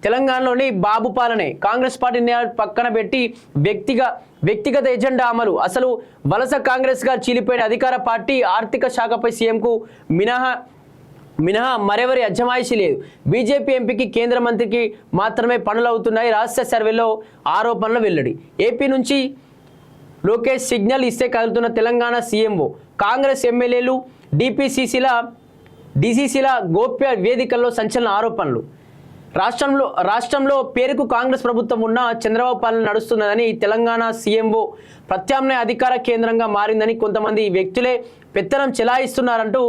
తెలంగాణలోని బాబు పాలనే కాంగ్రెస్ పార్టీ పక్కన పెట్టి వ్యక్తిగత ఎజెండా అమలు. అసలు వలస కాంగ్రెస్గా చీలిపోయిన అధికార పార్టీ ఆర్థిక శాఖపై సీఎంకు మినహా మరెవరి అజమాయిషీ లేదు. బీజేపీ ఎంపీకి కేంద్ర మంత్రికి మాత్రమే పనులు అవుతున్నాయి. రహస్య సర్వేలో ఆరోపణలు వెల్లడి. ఏపీ నుంచి లోకేష్ సిగ్నల్ ఇస్తే కదులుతున్న తెలంగాణ సీఎంఓ. కాంగ్రెస్ ఎమ్మెల్యేలు డీసీసీల గోప్య వేదికల్లో సంచలన ఆరోపణలు. రాష్ట్రంలో పేరుకు కాంగ్రెస్ ప్రభుత్వం ఉన్న చంద్రబాబు పాలన నడుస్తున్నదని, తెలంగాణ సీఎంఓ ప్రత్యామ్నాయ అధికార కేంద్రంగా మారిందని కొంతమంది వ్యక్తులే పెత్తనం చెలాయిస్తున్నారంటూ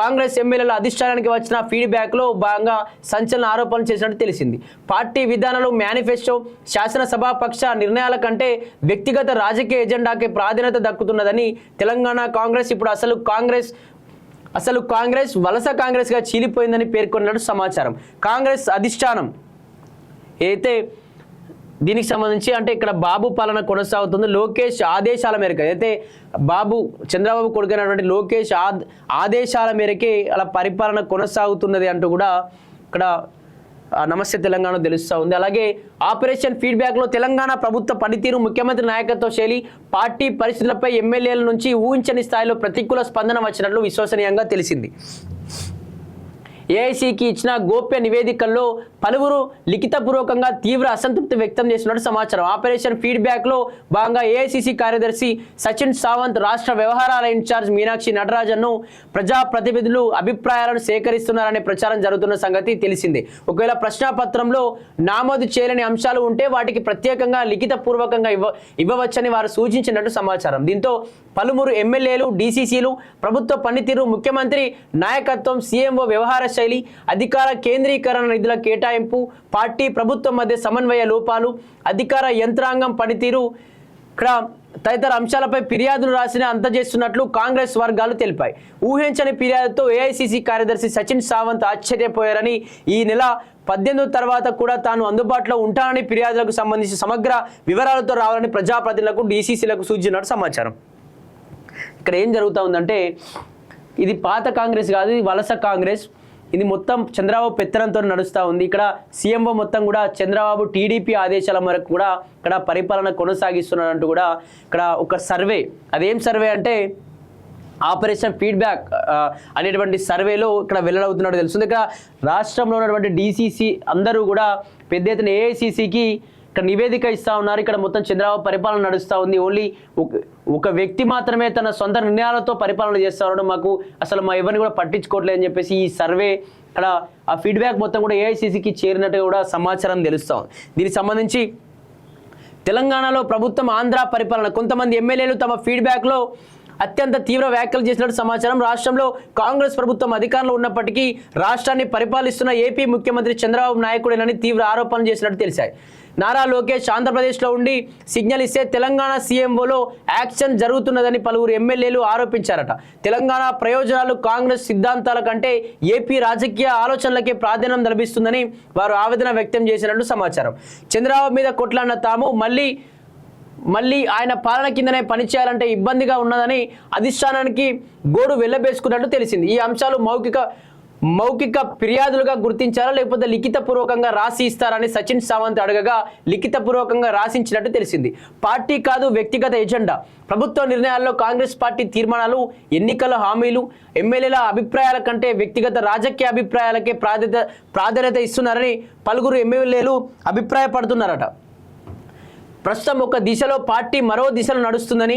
కాంగ్రెస్ ఎమ్మెల్యేల అధిష్టానానికి వచ్చిన ఫీడ్బ్యాక్లో భాగంగా సంచలన ఆరోపణలు చేసినట్టు తెలిసింది. పార్టీ విధానాలు, మేనిఫెస్టో, శాసనసభాపక్ష నిర్ణయాల కంటే వ్యక్తిగత రాజకీయ ఎజెండాకే ప్రాధాన్యత దక్కుతున్నదని తెలంగాణ కాంగ్రెస్ ఇప్పుడు అసలు కాంగ్రెస్ వలస కాంగ్రెస్గా చీలిపోయిందని పేర్కొన్నట్టు సమాచారం. కాంగ్రెస్ అధిష్టానం అయితే దీనికి సంబంధించి అంటే ఇక్కడ బాబు పాలన కొనసాగుతుంది. లోకేష్ ఆదేశాల మేరకు అయితే చంద్రబాబు కొడుకునటువంటి లోకేష్ ఆదేశాల మేరకే అలా పరిపాలన కొనసాగుతున్నది అంటూ కూడా ఇక్కడ నమస్తే తెలంగాణ తెలుస్తూ ఉంది. అలాగే ఆపరేషన్ ఫీడ్బ్యాక్లో తెలంగాణ ప్రభుత్వ పనితీరు, ముఖ్యమంత్రి నాయకత్వ శైలి, పార్టీ పరిస్థితులపై ఎమ్మెల్యేల నుంచి ఊహించని స్థాయిలో ప్రతికూల స్పందన వచ్చినట్లు విశ్వసనీయంగా తెలిసింది. ఏఐసీకి ఇచ్చిన గోప్య నివేదికల్లో పలువురు లిఖితపూర్వకంగా తీవ్ర అసంతృప్తి వ్యక్తం చేసినట్టు సమాచారం. ఆపరేషన్ ఫీడ్బ్యాక్లో భాగంగా ఏఐసీసీ కార్యదర్శి సచిన్ సావంత్, రాష్ట్ర వ్యవహారాల ఇన్ఛార్జ్ మీనాక్షి నటరాజన్ను ప్రజాప్రతినిధులు అభిప్రాయాలను సేకరిస్తున్నారనే ప్రచారం జరుగుతున్న సంగతి తెలిసిందే. ఒకవేళ ప్రశ్నాపత్రంలో నమోదు చేయలేని అంశాలు ఉంటే వాటికి ప్రత్యేకంగా లిఖితపూర్వకంగా ఇవ్వవచ్చని వారు సూచించినట్టు సమాచారం. దీంతో పలువురు ఎమ్మెల్యేలు, డీసీసీలు ప్రభుత్వ పనితీరు, ముఖ్యమంత్రి నాయకత్వం, సీఎంఓ వ్యవహార శైలి, అధికార కేంద్రీకరణ, నిధుల కేటాయింపు, పార్టీ ప్రభుత్వం మధ్య సమన్వయ లోపాలు, అధికార యంత్రాంగం పనితీరు ఇక్కడ తదితర అంశాలపై ఫిర్యాదులు రాసిన అందజేస్తున్నట్లు కాంగ్రెస్ వర్గాలు తెలిపాయి. ఊహించని ఫిర్యాదుతో ఏఐసీసీ కార్యదర్శి సచిన్ సావంత్ ఆశ్చర్యపోయారని, ఈ నెల 18 తర్వాత కూడా తాను అందుబాటులో ఉంటానని, ఫిర్యాదులకు సంబంధించి సమగ్ర వివరాలతో రావాలని ప్రజాప్రతినిధులకు, డీసీసీలకు సూచించినట్టు సమాచారం. ఇక్కడ ఏం జరుగుతూ ఉందంటే ఇది పాత కాంగ్రెస్ కాదు, ఇది వలస కాంగ్రెస్. ఇది మొత్తం చంద్రబాబు పెత్తనంతో నడుస్తూ ఉంది. ఇక్కడ సీఎంఓ మొత్తం కూడా చంద్రబాబు టీడీపీ ఆదేశాల మేరకు కూడా ఇక్కడ పరిపాలన కొనసాగిస్తున్నారంటూ కూడా ఇక్కడ ఒక సర్వే, అదేం సర్వే అంటే ఆపరేషన్ ఫీడ్బ్యాక్ అనేటువంటి సర్వేలో ఇక్కడ వెల్లడవుతున్నట్టు తెలుస్తుంది. ఇక్కడ రాష్ట్రంలో ఉన్నటువంటి డీసీసీ అందరూ కూడా పెద్ద ఎత్తున ఏఐసీసీకి ఇక్కడ నివేదిక ఇస్తూ ఉన్నారు. ఇక్కడ మొత్తం చంద్రబాబు పరిపాలన నడుస్తూ ఉంది. ఓన్లీ ఒక వ్యక్తి మాత్రమే తన సొంత నిర్ణయాలతో పరిపాలన చేస్తూ ఉన్నాడు, మాకు అసలు మా ఎవరిని కూడా పట్టించుకోవట్లేదు అని చెప్పేసి ఈ సర్వే ఇక్కడ ఆ ఫీడ్బ్యాక్ మొత్తం కూడా ఏఐసీసీకి చేరినట్టుగా కూడా సమాచారం తెలుస్తూ ఉంది. దీనికి సంబంధించి తెలంగాణలో ప్రభుత్వం ఆంధ్ర పరిపాలన కొంతమంది ఎమ్మెల్యేలు తమ ఫీడ్బ్యాక్లో అత్యంత తీవ్ర వ్యాఖ్యలు చేసినట్టు సమాచారం. రాష్ట్రంలో కాంగ్రెస్ ప్రభుత్వం అధికారంలో ఉన్నప్పటికీ రాష్ట్రాన్ని పరిపాలిస్తున్న ఏపీ ముఖ్యమంత్రి చంద్రబాబు నాయుడునేనని తీవ్ర ఆరోపణలు చేసినట్టు తెలిసాయి. నారా లోకేష్ ఆంధ్రప్రదేశ్లో ఉండి సిగ్నల్ ఇస్తే తెలంగాణ సీఎంఓలో యాక్షన్ జరుగుతున్నదని పలువురు ఎమ్మెల్యేలు ఆరోపించారట. తెలంగాణ ప్రయోజనాలు కాంగ్రెస్ సిద్ధాంతాల కంటే ఏపీ రాజకీయ ఆలోచనలకే ప్రాధాన్యం లభిస్తుందని వారు ఆవేదన వ్యక్తం చేసినట్టు సమాచారం. చంద్రబాబు మీద కొట్లాడిన తాము మళ్ళీ ఆయన పాలన కిందనే పనిచేయాలంటే ఇబ్బందిగా ఉన్నదని అధిష్టానానికి గోడు వెళ్లబేసుకున్నట్టు తెలిసింది. ఈ అంశాలు మౌఖిక ఫిర్యాదులుగా గుర్తించారా లేకపోతే లిఖితపూర్వకంగా రాసి ఇస్తారని సచిన్ సావంత్ అడగగా లిఖితపూర్వకంగా రాసించినట్టు తెలిసింది. పార్టీ కాదు, వ్యక్తిగత ఎజెండా. ప్రభుత్వ నిర్ణయాల్లో కాంగ్రెస్ పార్టీ తీర్మానాలు, ఎన్నికల హామీలు, ఎమ్మెల్యేల అభిప్రాయాల కంటే వ్యక్తిగత రాజకీయ అభిప్రాయాలకే ప్రాధాన్యత ఇస్తున్నారని పలువురు ఎమ్మెల్యేలు అభిప్రాయపడుతున్నారట. ప్రస్తుతం ఒక దిశలో పార్టీ మరో దిశలో నడుస్తుందని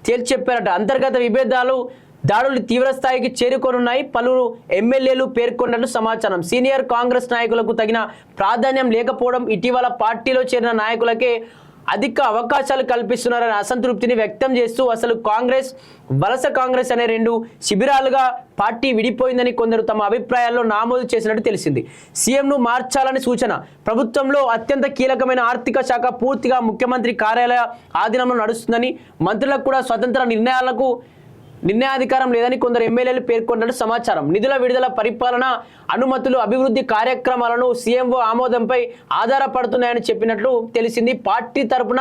తేల్చి చెప్పారట. అంతర్గత విభేదాలు, దాడులు తీవ్రస్థాయికి చేరుకోనున్నాయి పలువురు ఎమ్మెల్యేలు పేర్కొన్నట్లు సమాచారం. సీనియర్ కాంగ్రెస్ నాయకులకు తగిన ప్రాధాన్యం లేకపోవడం, ఇటీవల పార్టీలో చేరిన నాయకులకే అధిక అవకాశాలు కల్పిస్తున్నారనే అసంతృప్తిని వ్యక్తం చేస్తూ అసలు కాంగ్రెస్, వలస కాంగ్రెస్ అనే రెండు శిబిరాలుగా పార్టీ విడిపోయిందని కొందరు తమ అభిప్రాయాల్లో నమోదు చేసినట్టు తెలిసింది. సీఎంను మార్చాలని సూచన. ప్రభుత్వంలో అత్యంత కీలకమైన ఆర్థిక శాఖ పూర్తిగా ముఖ్యమంత్రి కార్యాలయ ఆధీనంలో నడుస్తుందని, మంత్రులకు కూడా స్వతంత్ర నిర్ణయాలకు నిర్ణయాధికారం లేదని కొందరు ఎమ్మెల్యేలు పేర్కొన్నట్టు సమాచారం. నిధుల విడుదల, పరిపాలన అనుమతులు, అభివృద్ధి కార్యక్రమాలను సీఎంఓ ఆమోదంపై ఆధారపడుతున్నాయని చెప్పినట్లు తెలిసింది. పార్టీ తరపున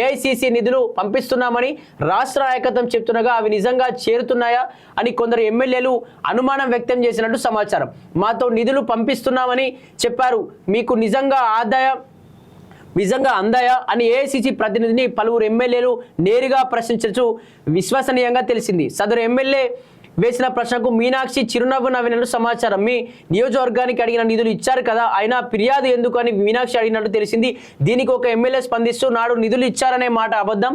ఏఐసిసి నిధులు పంపిస్తున్నామని రాష్ట్ర నాయకత్వం చెప్తుండగా అవి నిజంగా చేరుతున్నాయా అని కొందరు ఎమ్మెల్యేలు అనుమానం వ్యక్తం చేసినట్టు సమాచారం. మాతో నిధులు పంపిస్తున్నామని చెప్పారు, మీకు నిజంగా అందాయా అని ఏఐసిసి ప్రతినిధిని పలువురు ఎమ్మెల్యేలు నేరుగా ప్రశ్నించచ్చు విశ్వసనీయంగా తెలిసింది. సదరు ఎమ్మెల్యే వేసిన ప్రశ్నకు మీనాక్షి చిరునవ్వు నవ్వినట్టు సమాచారం. మీ నియోజకవర్గానికి అడిగిన నిధులు ఇచ్చారు కదా, అయినా ఫిర్యాదు ఎందుకు అని మీనాక్షి అడిగినట్టు తెలిసింది. దీనికి ఒక ఎమ్మెల్యే స్పందిస్తూ నాడు నిధులు ఇచ్చారనే మాట అబద్ధం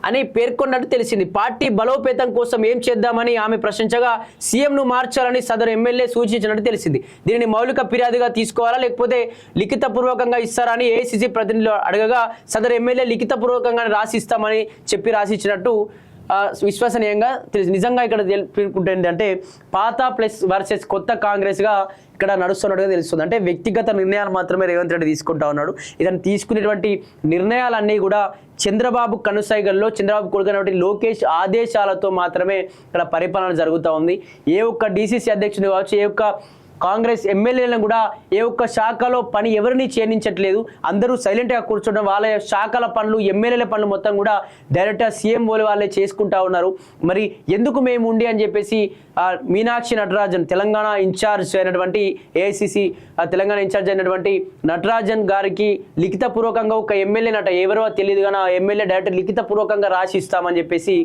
అని పేర్కొన్నట్టు తెలిసింది. పార్టీ బలోపేతం కోసం ఏం చేద్దామని ఆమె ప్రశ్నించగా సీఎంను మార్చాలని సదరు ఎమ్మెల్యే సూచించినట్టు తెలిసింది. దీనిని మౌలిక ఫిర్యాదుగా తీసుకోవాలా లేకపోతే లిఖితపూర్వకంగా ఇస్తారా అని ఏఐసిసి ప్రతినిధులు అడగగా సదరు ఎమ్మెల్యే లిఖితపూర్వకంగా రాసిస్తామని చెప్పి రాసిచ్చినట్టు విశ్వసనీయంగా తెలిసింది. నిజంగా ఇక్కడ తెలుపుకుంటుంది అంటే పాత ప్లస్ వర్సెస్ కొత్త కాంగ్రెస్గా ఇక్కడ నడుస్తున్నట్టుగా తెలుస్తుంది. అంటే వ్యక్తిగత నిర్ణయాలు మాత్రమే రేవంత్ రెడ్డి తీసుకుంటా ఉన్నాడు. ఇతను తీసుకునేటువంటి నిర్ణయాలన్నీ కూడా చంద్రబాబు కనుసైగల్లో చంద్రబాబు కొడుకున్నటువంటి లోకేష్ ఆదేశాలతో మాత్రమే ఇక్కడ పరిపాలన జరుగుతూ ఉంది. ఏ ఒక్క డీసీసీ అధ్యక్షుడు కావచ్చు, ఏ ఒక్క కాంగ్రెస్ ఎమ్మెల్యేలను కూడా ఏ ఒక్క శాఖలో పని ఎవరిని చేయనించట్లేదు. అందరూ సైలెంట్గా కూర్చోవడం, వాళ్ళ శాఖల పనులు, ఎమ్మెల్యేల పనులు మొత్తం కూడా డైరెక్ట్గా సీఎం వాళ్ళే చేసుకుంటా ఉన్నారు. మరి ఎందుకు మేము ఉండి అని చెప్పేసి మీనాక్షి నటరాజన్ తెలంగాణ ఇన్ఛార్జ్ అయినటువంటి ఏఐసిసి తెలంగాణ ఇన్ఛార్జ్ అయినటువంటి నటరాజన్ గారికి లిఖితపూర్వకంగా ఒక ఎమ్మెల్యే ఎవరో తెలియదు కానీ ఆ ఎమ్మెల్యే డైరెక్ట్ లిఖితపూర్వకంగా రాసి ఇస్తామని చెప్పేసి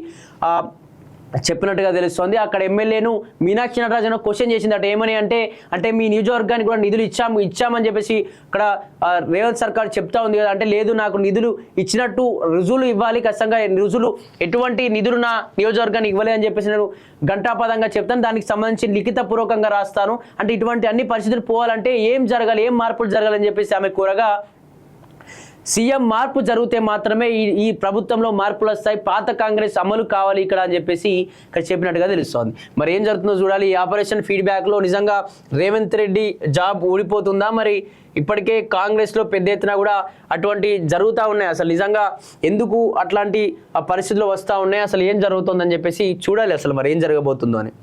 చెప్పినట్టుగా తెలుస్తోంది. అక్కడ ఎమ్మెల్యేను మీనాక్షి నటరాజన్ క్వశ్చన్ చేసిందట. ఏమని అంటే మీ నియోజకవర్గానికి కూడా నిధులు ఇచ్చామని చెప్పేసి ఇక్కడ రేవంత్ సర్కార్ చెప్తా ఉంది కదా. అంటే లేదు, నాకు నిధులు ఇచ్చినట్టు రుజువులు ఇవ్వాలి, ఖచ్చితంగా రుజువులు ఎటువంటి నిధులు నా నియోజకవర్గానికి ఇవ్వలేదు అని చెప్పేసి నేను ఘంటాపదంగా చెప్తాను, దానికి సంబంధించి లిఖితపూర్వకంగా రాస్తాను. అంటే ఇటువంటి అన్ని పరిస్థితులు పోవాలంటే ఏం జరగాలి, ఏం మార్పులు జరగాలని చెప్పేసి ఆమె కోరగా సీఎం మార్పు జరిగితే మాత్రమే ఈ ప్రభుత్వంలో మార్పులు వస్తాయి, పాత కాంగ్రెస్ అమలు కావాలి ఇక్కడ అని చెప్పేసి ఇక్కడ చెప్పినట్టుగా తెలుస్తోంది. మరి ఏం జరుగుతుందో చూడాలి. ఈ ఆపరేషన్ ఫీడ్బ్యాక్లో నిజంగా రేవంత్ రెడ్డి జాబ్ ఊడిపోతుందా? మరి ఇప్పటికే కాంగ్రెస్లో పెద్ద ఎత్తున కూడా అటువంటి జరుగుతూ ఉన్నాయి. అసలు నిజంగా ఎందుకు అట్లాంటి పరిస్థితులు వస్తూ ఉన్నాయి, అసలు ఏం జరుగుతుందని చెప్పేసి చూడాలి అసలు మరి ఏం జరగబోతుందో అని.